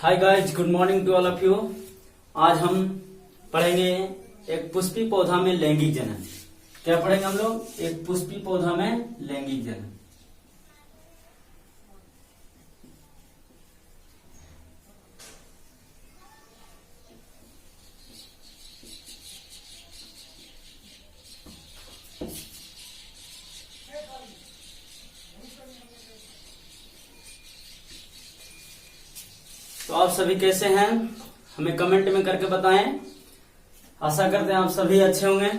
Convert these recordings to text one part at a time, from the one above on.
Hi guys, good morning to all of you. आज हम पढ़ेंगे एक पुष्पी पौधा में लैंगिक जनन। क्या पढ़ेंगे हम लोग? एक पुष्पी पौधा में लैंगिक जनन। तो आप सभी कैसे हैं? हमें कमेंट में करके बताएं। आशा करते हैं आप सभी अच्छे होंगे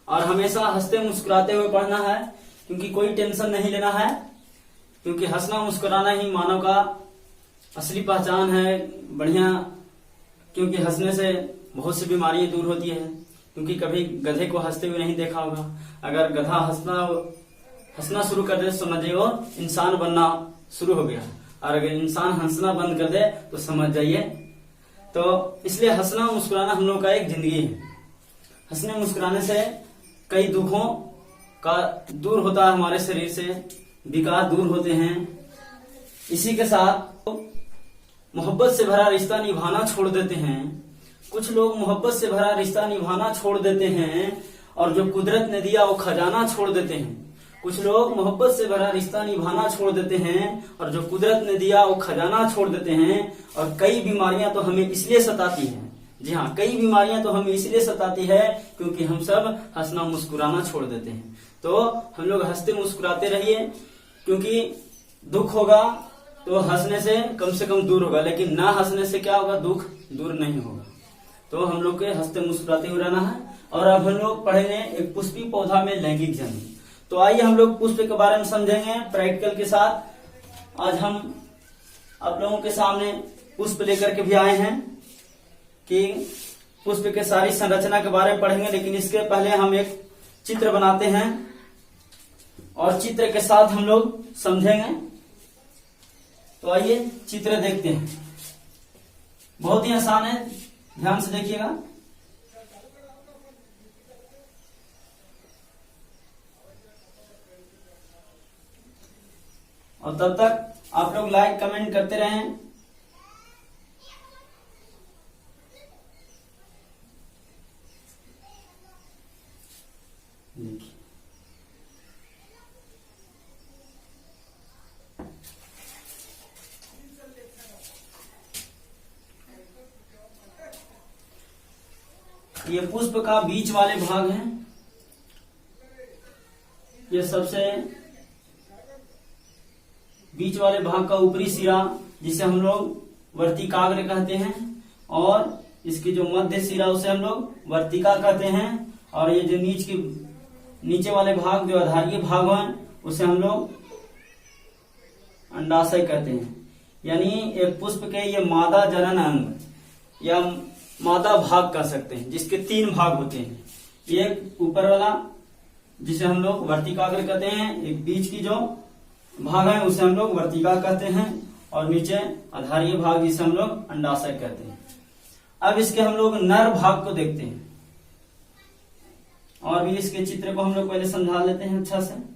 और हमेशा हंसते मुस्कुराते हुए पढ़ना है, क्योंकि कोई टेंशन नहीं लेना है। क्योंकि हंसना मुस्कुराना ही मानव का असली पहचान है, बढ़िया। क्योंकि हंसने से बहुत सी बीमारियां दूर होती है। क्योंकि कभी गधे को हंसते हुए नहीं देखा होगा। अगर गधा हंसना शुरू कर दे, समझिए वो इंसान बनना शुरू हो गया। और अगर इंसान हंसना बंद कर दे तो समझ जाइए। तो इसलिए हंसना मुस्कुराना हम लोग का एक जिंदगी है। हंसने मुस्कुराने से कई दुखों का दूर होता है, हमारे शरीर से विकार दूर होते हैं। इसी के साथ मोहब्बत से भरा रिश्ता निभाना छोड़ देते हैं। कुछ लोग मोहब्बत से भरा रिश्ता निभाना छोड़ देते हैं और जो कुदरत ने दिया वो खजाना छोड़ देते हैं। कुछ लोग मोहब्बत से भरा रिश्ता निभाना छोड़ देते हैं और जो कुदरत ने दिया वो खजाना छोड़ देते हैं। और कई बीमारियां तो हमें इसलिए सताती हैं। जी हाँ, कई बीमारियां तो हमें इसलिए सताती है क्योंकि हम सब हंसना मुस्कुराना छोड़ देते हैं। तो हम लोग हंसते मुस्कुराते रहिए, क्योंकि दुख होगा तो हंसने से कम दूर होगा, लेकिन ना हंसने से क्या होगा? दुख दूर नहीं होगा। तो हम लोग के हंसते मुस्कुराते हुए रहना है। और अब हम लोग पढ़ेंगे एक पुष्पी पौधा में लैंगिक जनन। तो आइए हम लोग पुष्प के बारे में समझेंगे प्रैक्टिकल के साथ। आज हम आप लोगों के सामने पुष्प लेकर के भी आए हैं कि पुष्प के सारी संरचना के बारे में पढ़ेंगे। लेकिन इसके पहले हम एक चित्र बनाते हैं और चित्र के साथ हम लोग समझेंगे। तो आइए चित्र देखते हैं। बहुत ही आसान है, ध्यान से देखिएगा। और तब तक आप लोग लाइक कमेंट करते रहें। देखिए, ये पुष्प का बीच वाले भाग है। ये सबसे बीच वाले भाग का ऊपरी सिरा, जिसे हम लोग वर्तिकाग्र कहते हैं, और इसकी जो मध्य सिरा उसे हम लोग वर्तिका कहते हैं। और ये जो नीचे वाले भाग जो आधारीय भाग है उसे हम लोग अंडाशय कहते हैं। यानी एक पुष्प के ये मादा जनन अंग या मादा भाग कह सकते हैं, जिसके 3 भाग होते हैं। एक ऊपर वाला जिसे हम लोग वर्तिकाग्र कहते हैं, एक बीच की जो भाग है उसे हम लोग वर्तिका कहते हैं, और नीचे आधारीय भाग जिसे हम लोग अंडाशय कहते हैं। अब इसके हम लोग नर भाग को देखते हैं और भी इसके चित्र को हम लोग पहले समझा लेते हैं अच्छा से।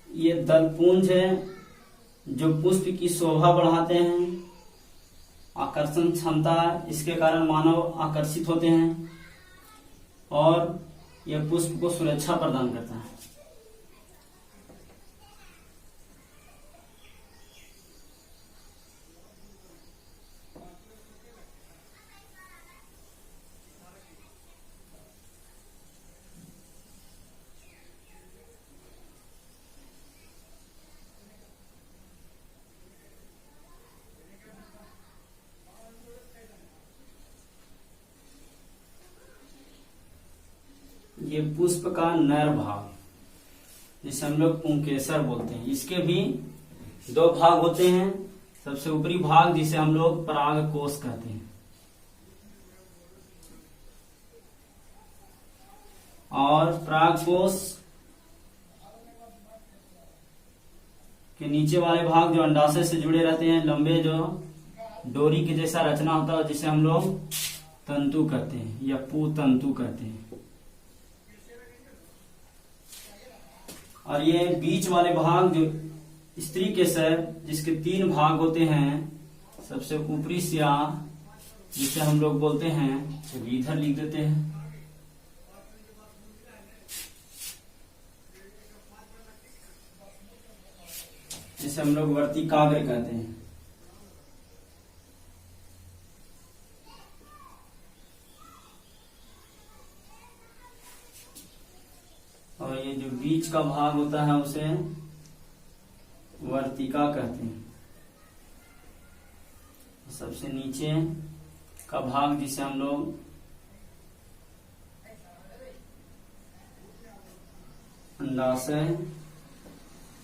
ये दलपुंज है जो पुष्प की शोभा बढ़ाते हैं, आकर्षण क्षमता, इसके कारण मानव आकर्षित होते हैं और यह पुष्प को सुरक्षा प्रदान करता है। ये पुष्प का नर भाग, जिसे हम लोग पुंकेसर बोलते हैं, इसके भी 2 भाग होते हैं। सबसे ऊपरी भाग जिसे हम लोग पराग कोश कहते हैं, और परागकोश के नीचे वाले भाग जो अंडाशय से जुड़े रहते हैं, लंबे जो डोरी के जैसा रचना होता है, जिसे हम लोग तंतु कहते हैं या पुतंतु कहते हैं। और ये बीच वाले भाग जो स्त्री केसर, जिसके 3 भाग होते हैं, सबसे ऊपरी सिरा जिसे हम लोग बोलते हैं, चलिए इधर लिख देते हैं, जिसे हम लोग वर्तिकाग्र कहते हैं। और ये जो बीच का भाग होता है उसे वर्तिका कहते हैं। सबसे नीचे का भाग जिसे हम लोग अंडाशय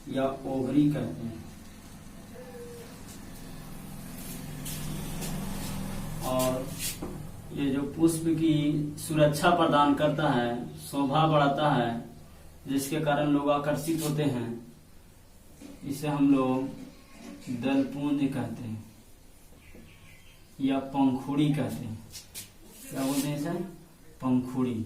या ओवरी कहते हैं। और ये जो पुष्प की सुरक्षा प्रदान करता है, शोभा बढ़ाता है, जिसके कारण लोग आकर्षित होते हैं, इसे हम लोग दलपुंज कहते हैं या पंखुड़ी कहते हैं। क्या बोलते हैं इसे? पंखुड़ी।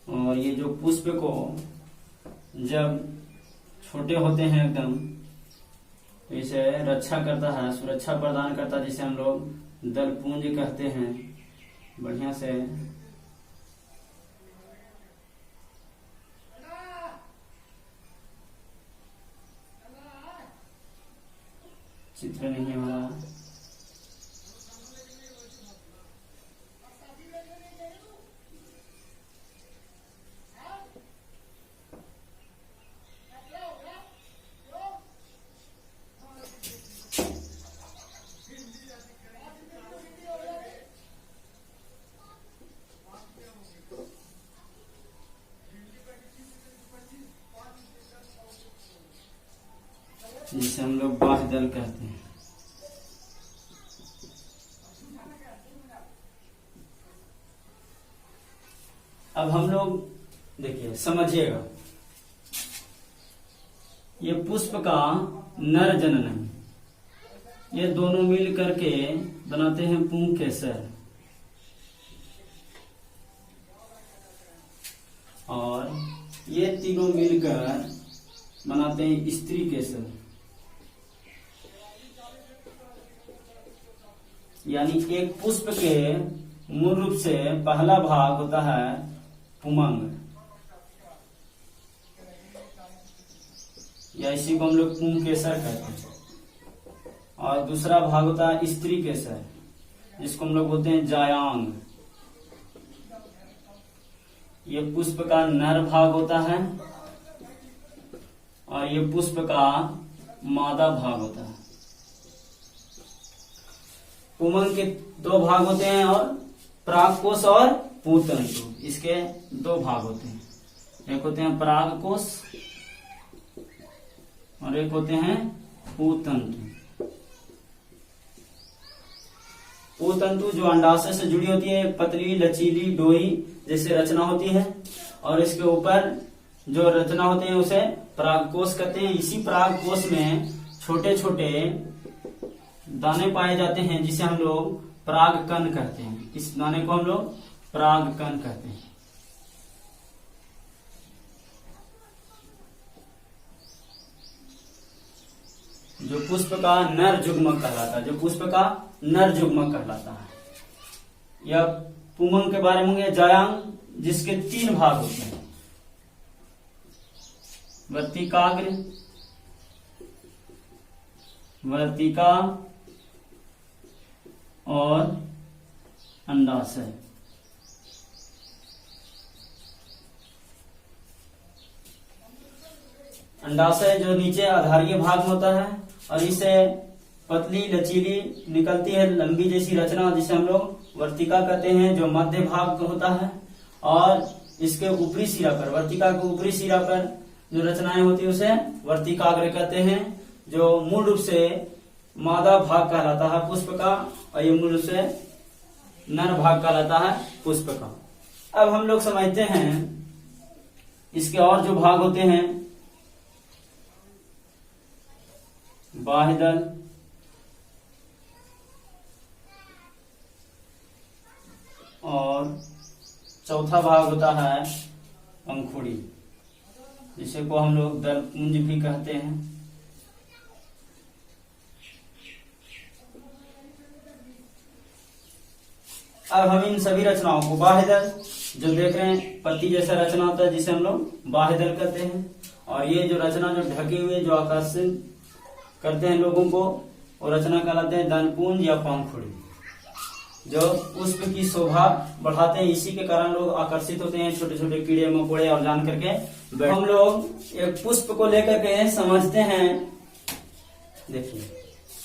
और ये जो पुष्प को जब छोटे होते हैं एकदम, तो इसे रक्षा करता है, सुरक्षा प्रदान करता है, जिसे हम लोग दलपुंज कहते हैं। बढ़िया से चित्र नहीं हो रहा। जिसे हम लोग बाह्य दल कहते हैं। अब हम लोग देखिए, समझिएगा, ये पुष्प का नर जनन, ये दोनों मिल करके बनाते हैं पुंकेसर, और ये तीनों मिलकर बनाते हैं स्त्री केसर। यानी एक पुष्प के मूल रूप से पहला भाग होता है पुमंग, या इसी को हम लोग पुंकेसर कहते हैं, और दूसरा भाग होता है स्त्री केसर, जिसको हम लोग बोलते हैं जायांग। ये पुष्प का नर भाग होता है और ये पुष्प का मादा भाग होता है। पुमंग के 2 भाग होते हैं, और परागकोश और पुतंतु, इसके 2 भाग होते हैं। एक होते हैं परागकोश और एक होते हैं पुतंतु। पुतंतु जो अंडाशय से जुड़ी होती है, पतली लचीली डोरी जैसे रचना होती है, और इसके ऊपर जो रचना होते हैं उसे परागकोश कहते हैं। इसी परागकोश में छोटे छोटे दाने पाए जाते हैं, जिसे हम लोग परागकण कहते हैं। इस दाने को हम लोग परागकण कहते हैं। जो पुष्प का नर युग्मक कहलाता है, जो पुष्प का नर युग्मक कहलाता है। यह पुमंग के बारे में जायांग, जिसके 3 भाग होते हैं, वर्तिकाग्र, वर्तिका और अंडाशय। अंडाशय जो नीचे आधारीय भाग में होता है, और इसे पतली लचीली निकलती है लंबी जैसी रचना, जिसे हम लोग वर्तिका कहते हैं, जो मध्य भाग होता है। और इसके ऊपरी सिरा पर, वर्तिका के ऊपरी सिरा पर जो रचनाएं होती है उसे वर्तिकाग्र कहते हैं, जो मूल रूप से मादा भाग कहलाता है पुष्प का, और ये मूल रूप से नर भाग कहलाता है पुष्प का। अब हम लोग समझते हैं इसके और जो भाग होते हैं, बाह्यदल, और चौथा भाग होता है पंखुड़ी, जिसे को हम लोग दलपुंज भी कहते हैं। अब हम इन सभी रचनाओं को बाह्यदल, जो देख रहे हैं पत्ती जैसा रचना होता है जिसे हम लोग बाह्यदल कहते हैं, और ये जो रचना जो ढके हुए जो आकर्षित करते हैं लोगों को, वो रचना कहलाते हैं दलपुंज या पंखुड़ी, जो पुष्प की शोभा बढ़ाते हैं। इसी के कारण लोग आकर्षित होते हैं, छोटे छोटे कीड़े मकोड़े और जान करके। हम लोग एक पुष्प को लेकर के समझते हैं। देखिए,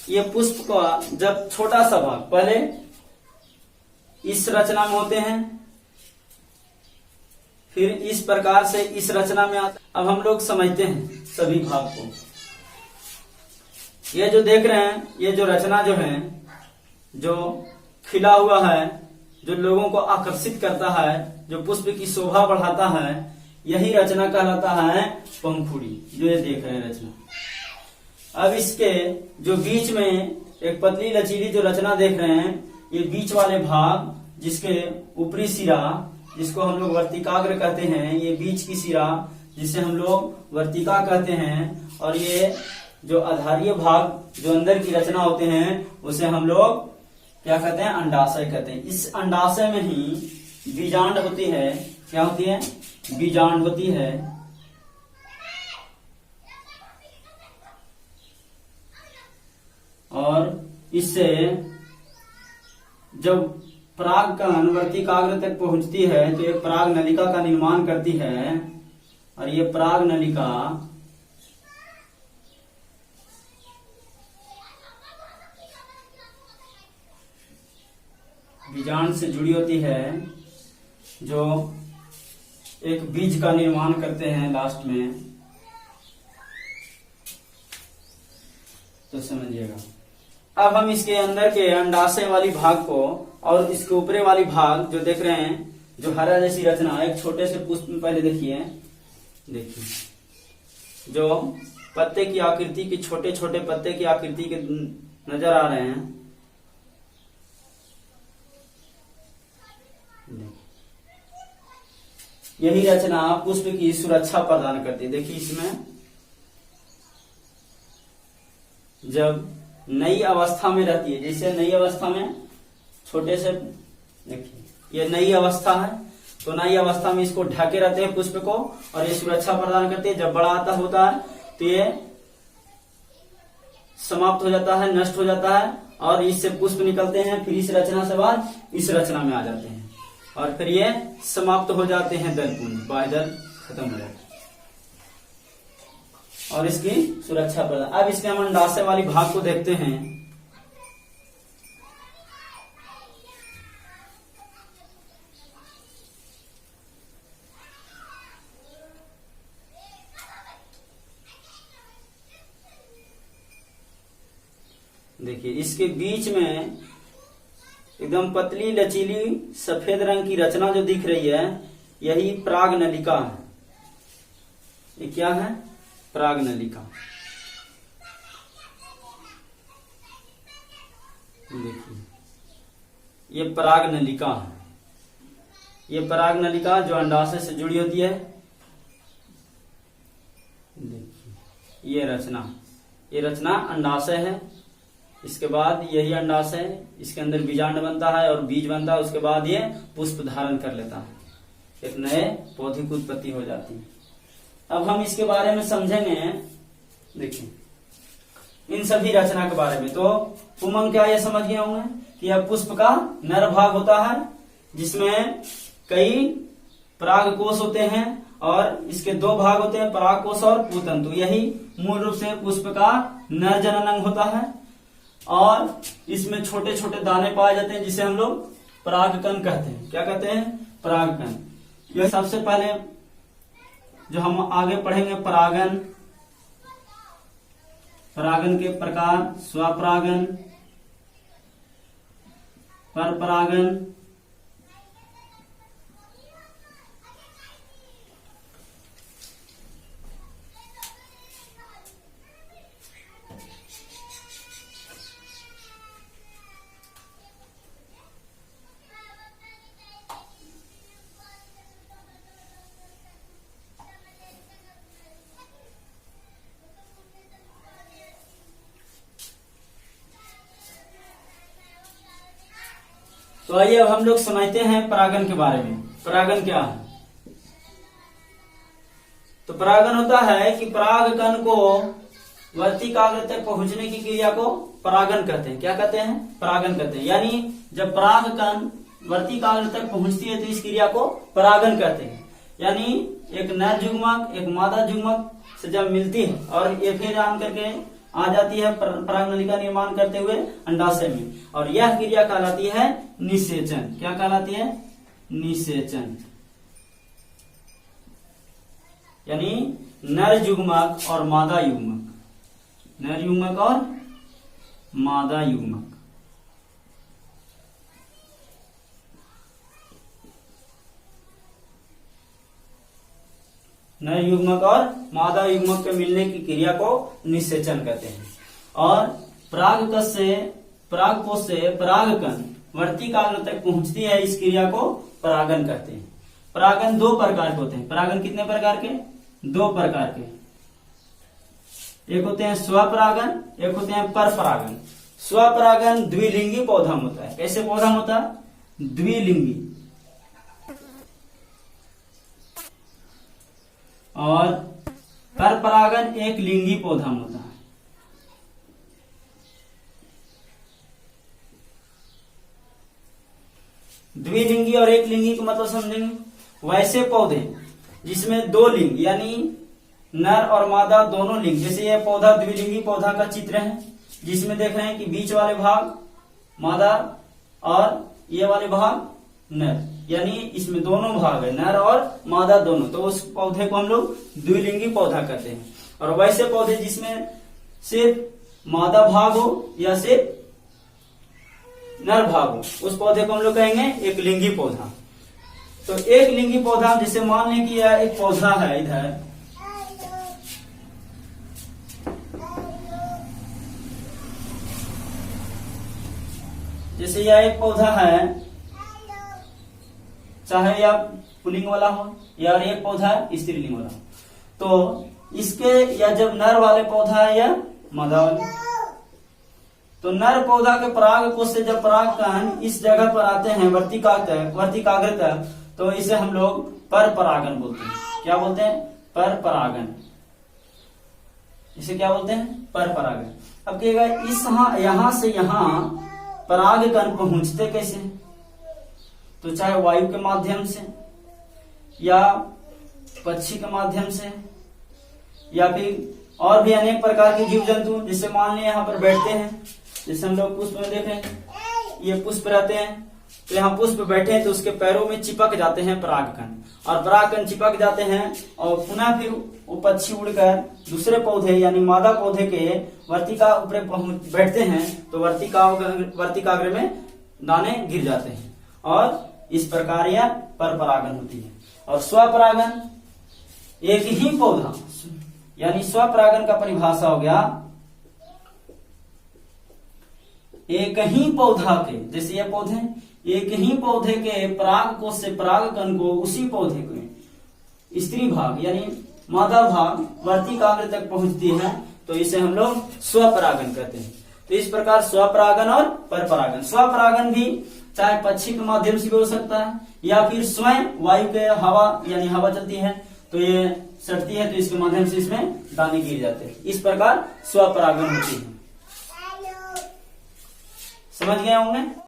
ये पुष्प का जब छोटा सा भाग पहले इस रचना में होते हैं, फिर इस प्रकार से इस रचना में आते। अब हम लोग समझते हैं सभी भाग को। ये जो देख रहे हैं, ये जो रचना जो है, जो खिला हुआ है, जो लोगों को आकर्षित करता है, जो पुष्प की शोभा बढ़ाता है, यही रचना कहलाता है पंखुड़ी, जो ये देख रहे हैं रचना। अब इसके जो बीच में एक पतली लचीली जो रचना देख रहे हैं, ये बीच वाले भाग, जिसके ऊपरी सिरा, जिसको हम लोग वर्तिकाग्र कहते हैं, ये बीच की सिरा जिसे हम लोग वर्तिका कहते हैं, और ये जो आधारीय भाग जो अंदर की रचना होते हैं, उसे हम लोग क्या कहते हैं, अंडाशय कहते हैं। इस अंडाशय में ही बीजांड होती है। क्या होती है? बीजांड होती है। और इससे जब परागकण वर्तिकाग्र तक पहुंचती है तो एक पराग नलिका का निर्माण करती है, और ये पराग नलिका बीजांड से जुड़ी होती है, जो एक बीज का निर्माण करते हैं लास्ट में। तो समझिएगा। अब हम इसके अंदर के अंडाशय वाली भाग को और इसके ऊपरी वाली भाग जो देख रहे हैं, जो हरा जैसी रचना, एक छोटे से पुष्प में पहले देखिए, जो पत्ते की आकृति की, छोटे छोटे पत्ते की आकृति के नजर आ रहे हैं। यही रचना पुष्प की सुरक्षा प्रदान करती है। देखिए, इसमें जब नई अवस्था में रहती है, जैसे नई अवस्था में छोटे से, देखिए ये नई अवस्था है, तो नई अवस्था में इसको ढके रहते हैं पुष्प को, और ये सुरक्षा प्रदान करते हैं। जब बड़ा आता होता है तो ये समाप्त हो जाता है, नष्ट हो जाता है, और इससे पुष्प निकलते हैं। फिर इस रचना से बाद इस रचना में आ जाते हैं, और फिर ये समाप्त हो जाते हैं, दलपुंज, बाह्यदल खत्म हो जाता है, और इसकी सुरक्षा प्रदान। अब इसके हम अंडाशय वाली भाग को देखते हैं। देखिए, इसके बीच में एकदम पतली लचीली सफेद रंग की रचना जो दिख रही है, यही पराग नलिका है। ये क्या है? पराग नलिका। देखिए, ये पराग नलिका है। ये पराग नलिका जो अंडाशय से जुड़ी होती है। देखिए, ये रचना अंडाशय है। इसके बाद यही अंडाशय, इसके अंदर बीजांड बनता है और बीज बनता है। उसके बाद ये पुष्प धारण कर लेता है, एक नए पौधे की उत्पत्ति हो जाती है। अब हम इसके बारे में समझेंगे। देखिए, इन सभी रचना के बारे में तो उमंग क्या ये समझ गए होंगे कि यह पुष्प का नर भाग होता है, जिसमें कई पराग कोष होते हैं, और इसके दो भाग होते हैं, पराग कोष और पूतंतु। यही मूल रूप से पुष्प का नर जनन अंग होता है। और इसमें छोटे छोटे दाने पाए जाते हैं जिसे हम लोग परागकण कहते हैं। क्या कहते हैं? परागकण। यह सबसे पहले जो हम आगे पढ़ेंगे परागन, परागन के प्रकार, स्वपरागन, परपरागन, तो आइए अब हम लोग समझते हैं परागन के बारे में। परागन क्या है? तो परागन होता है कि परागकण को वर्तिकाग्र तक पहुंचने की क्रिया को परागन कहते हैं। क्या कहते हैं? परागन कहते हैं। यानी जब परागकण वर्तिकाग्र तक पहुंचती है तो इस क्रिया को परागन कहते हैं। यानी एक नर युग्मक एक मादा युग्मक से जब मिलती है और ये फिर आम करके आ जाती है परागनली का निर्माण करते हुए अंडाशय में, और यह क्रिया कहलाती है निषेचन। क्या कहलाती है? निषेचन। यानी नर युग्मक और मादा युग्मक, नर युग्मक और मादा युग्मक, नर युग्मक और मादा युग्मक के मिलने की क्रिया को निषेचन कहते हैं। और परागकश से परागकोश से परागकण वर्तिकाग्र तक पहुंचती है, इस क्रिया को परागन कहते हैं। परागन दो प्रकार के होते हैं। परागन कितने प्रकार के? दो प्रकार के। एक होते हैं स्वपरागन, एक होते हैं परपरागन। स्वपरागन द्विलिंगी पौधा में होता है। कैसे पौधा में होता है? द्विलिंगी। और परपरागन एक लिंगी पौधा में होता है। द्विलिंगी और एक लिंगी का मतलब समझेंगे। वैसे पौधे जिसमें दो लिंग यानी नर और मादा दोनों लिंग, जैसे यह पौधा द्विलिंगी पौधा का चित्र है, जिसमें देख रहे हैं कि बीच वाले भाग मादा और ये वाले भाग नर, यानी इसमें दोनों भाग है, नर और मादा दोनों, तो उस पौधे को हम लोग द्विलिंगी पौधा कहते हैं। और वैसे पौधे जिसमें सिर्फ मादा भाग हो या सिर्फ नर भाग हो, उस पौधे को हम लोग कहेंगे एक लिंगी पौधा। तो एक लिंगी पौधा, जैसे मान लें कि यह एक पौधा है इधर, जैसे यह एक पौधा है, चाहे यह पुल्लिंग वाला हो या एक पौधा स्त्रीलिंग वाला हो, तो इसके या जब नर वाले पौधा है या मादा वाले, तो नर पौधा के परागकोश से जब परागकण इस जगह पर आते हैं वर्तिकाग्र तक, तो इसे हम लोग परपरागन बोलते हैं। क्या बोलते हैं? परपरागन। इसे क्या बोलते हैं? परपरागन। अब कहिएगा इस यहां से यहां परागकण पहुंचते कैसे? तो चाहे वायु के माध्यम से या पक्षी के माध्यम से या फिर और भी अनेक प्रकार के जीव जंतु, जैसे मान लिया यहाँ पर बैठते हैं, जैसे हम लोग पुष्प में देख रहे हैं, ये पुष्प रहते हैं, तो यहाँ पुष्प बैठे हैं तो उसके पैरों में चिपक जाते हैं परागकण, और परागकण चिपक जाते हैं और पुनः फिर वो पक्षी उड़कर दूसरे पौधे यानी मादा पौधे के वर्तिका ऊपर बैठते हैं, तो वर्तिकाग्र में दाने गिर जाते हैं, और इस प्रकार यह परपरागन होती है। और स्वपरागन एक ही पौधा, यानी स्वपरागन का परिभाषा हो गया एक ही पौधा के, जैसे ये पौधे, एक ही पौधे के परागकोश से परागकण को उसी पौधे के स्त्री भाग यानी मादा भाग वर्तिकाग्र तक पहुंचती है, तो इसे हम लोग स्वपरागन कहते हैं। तो इस प्रकार स्वपरागन और परपरागन, स्वपरागन भी चाहे पक्षी के माध्यम से भी हो सकता है या फिर स्वयं वायु के हवा यानी हवा चलती है तो ये सटती है तो इसके माध्यम से इसमें दाने गिर जाते हैं। इस प्रकार स्वपरागन होती है। समझ गए होंगे?